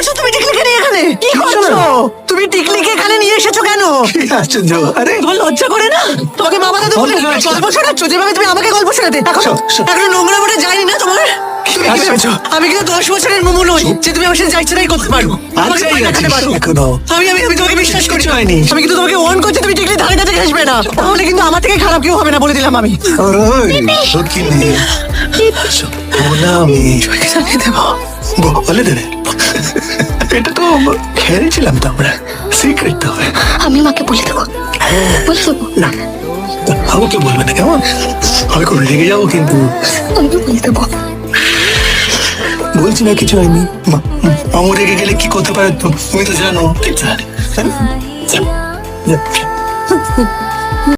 করছো তুমি টিকলিকে নিয়ে এখানে? কি করছো তুমি টিকলিকে এখানে নিয়ে এসেছো কেন? আশ্চর্য। আরে তোমার লজ্জা করে না? তোমাকে মা বাবা তো বলে গল্প শোনাচ্ছ, যেভাবে তুমি আমাকে গল্প শোনাতে এখন এখন নোংরা মনে যায়নি না তোমার? তুমি কি ভেবেছো আমি কিন্তু 10 বছরের মোমো নই যে তুমি আমার সাথে যা ইচ্ছা তাই করতে পারো, আমাকে ভয় দেখাতে পারো। আমি তোমাকে বিশ্বাস করছি। আমি কিন্তু তোমাকে ওয়ার্ন করছি তুমি টিকলি ধারে কাছে ঘেসবে না, তাহলে কিন্তু আমার থেকে খারাপ কেউ হবে না বলে দিলাম আমি। আমি জানিয়ে দেবো। বলে দেবে, এটা তো খেয়েছিলাম তো আমরা, সিক্রেট তো। আমি মাকে বলে দেবো, বলে দেবো। না আমাকে বলবে না কেমন, আমি কোনো রেগে যাবো কিন্তু। আমি বলে দেবো। বলছি না কিছু হয়নি। মামু রেগে গেলে কি করতে পারে তুমি তো জানো। ঠিক আছে।